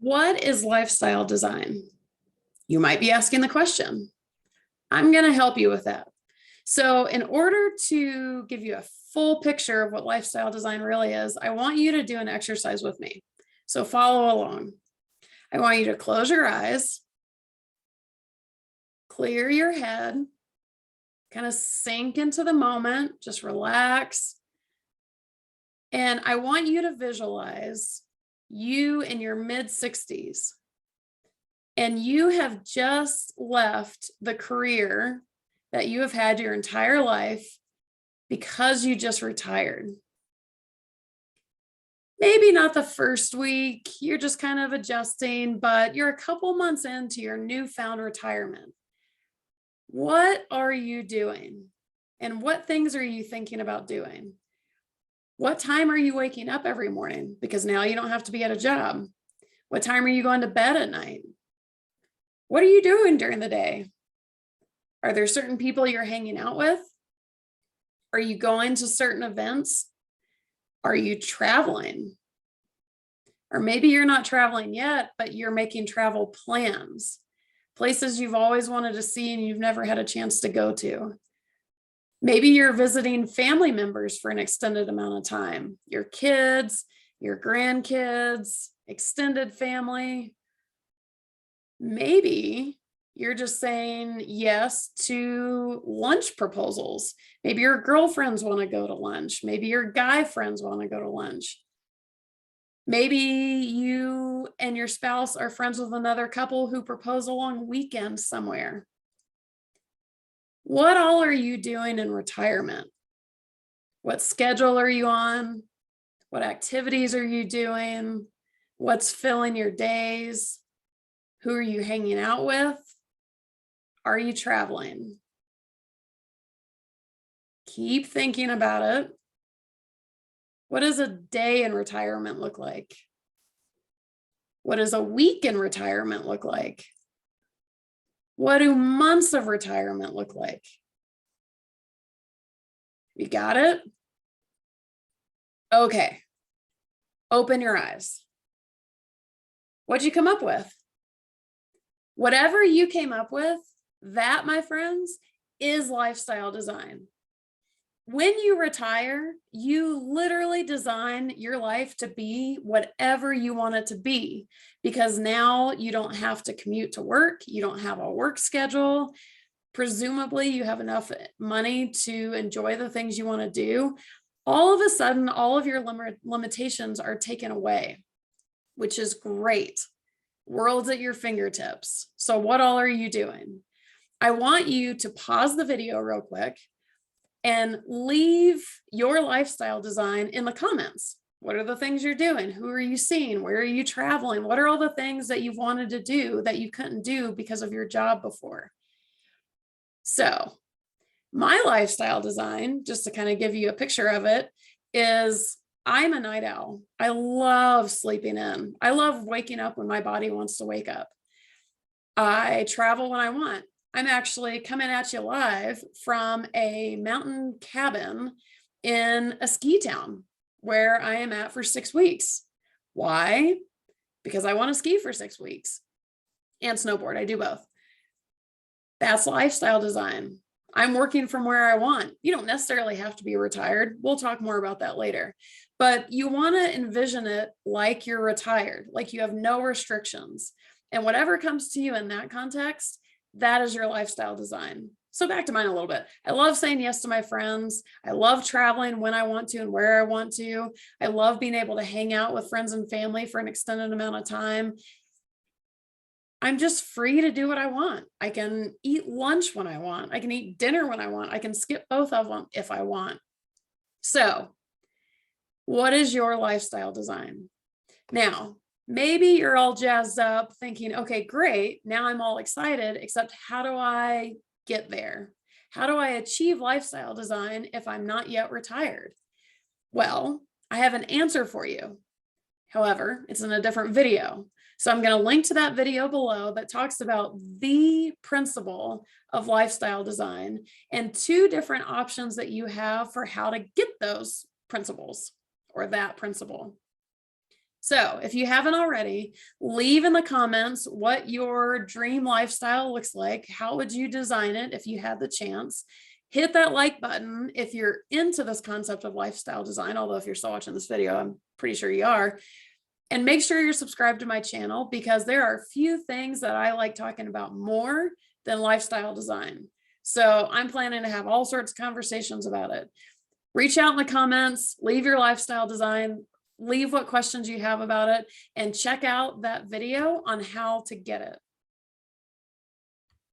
What is lifestyle design? You might be asking the question. I'm going to help you with that. So in order to give you a full picture of what lifestyle design really is, I want you to do an exercise with me. So follow along. I want you to close your eyes, clear your head, kind of sink into the moment, just relax. And I want you to visualize you in your mid-60s. And you have just left the career that you have had your entire life because you just retired. Maybe not the first week, you're just kind of adjusting, but you're a couple months into your newfound retirement. What are you doing? And what things are you thinking about doing? What time are you waking up every morning? Because now you don't have to be at a job. What time are you going to bed at night? What are you doing during the day? Are there certain people you're hanging out with? Are you going to certain events? Are you traveling? Or maybe you're not traveling yet, but you're making travel plans, places you've always wanted to see and you've never had a chance to go to. Maybe you're visiting family members for an extended amount of time, your kids, your grandkids, extended family. Maybe you're just saying yes to lunch proposals. Maybe your girlfriends want to go to lunch. Maybe your guy friends want to go to lunch. Maybe you and your spouse are friends with another couple who propose a long weekend somewhere. What all are you doing in retirement? What schedule are you on? What activities are you doing? What's filling your days? Who are you hanging out with? Are you traveling? Keep thinking about it. What does a day in retirement look like? What does a week in retirement look like? What do months of retirement look like? You got it? Okay. Open your eyes. What'd you come up with? Whatever you came up with, that, my friends, is lifestyle design. When you retire, you literally design your life to be whatever you want it to be, because now you don't have to commute to work. You don't have a work schedule. Presumably you have enough money to enjoy the things you want to do. All of a sudden, all of your limitations are taken away, which is great. World's at your fingertips. So what all are you doing? I want you to pause the video real quick and leave your lifestyle design in the comments. What are the things you're doing? Who are you seeing? Where are you traveling? What are all the things that you've wanted to do that you couldn't do because of your job before? So my lifestyle design, just to kind of give you a picture of it, is I'm a night owl. I love sleeping in. I love waking up when my body wants to wake up. I travel when I want. I'm actually coming at you live from a mountain cabin in a ski town where I am at for 6 weeks. Why? Because I want to ski for 6 weeks and snowboard. I do both. That's lifestyle design. I'm working from where I want. You don't necessarily have to be retired. We'll talk more about that later. But you want to envision it like you're retired, like you have no restrictions. And whatever comes to you in that context, that is your lifestyle design. So back to mine a little bit. I love saying yes to my friends. I love traveling when I want to and where I want to. I love being able to hang out with friends and family for an extended amount of time. I'm just free to do what I want. I can eat lunch when I want. I can eat dinner when I want. I can skip both of them if I want. So, what is your lifestyle design? Now, maybe you're all jazzed up thinking, okay, great. Now I'm all excited, except how do I get there? How do I achieve lifestyle design if I'm not yet retired? Well, I have an answer for you. However, it's in a different video. So I'm going to link to that video below that talks about the principle of lifestyle design and 2 different options that you have for how to get those principles or that principle. So if you haven't already, leave in the comments what your dream lifestyle looks like. How would you design it if you had the chance? Hit that like button if you're into this concept of lifestyle design, although if you're still watching this video, I'm pretty sure you are. And make sure you're subscribed to my channel, because there are few things that I like talking about more than lifestyle design. So I'm planning to have all sorts of conversations about it. Reach out in the comments, leave your lifestyle design, leave what questions you have about it, and check out that video on how to get it.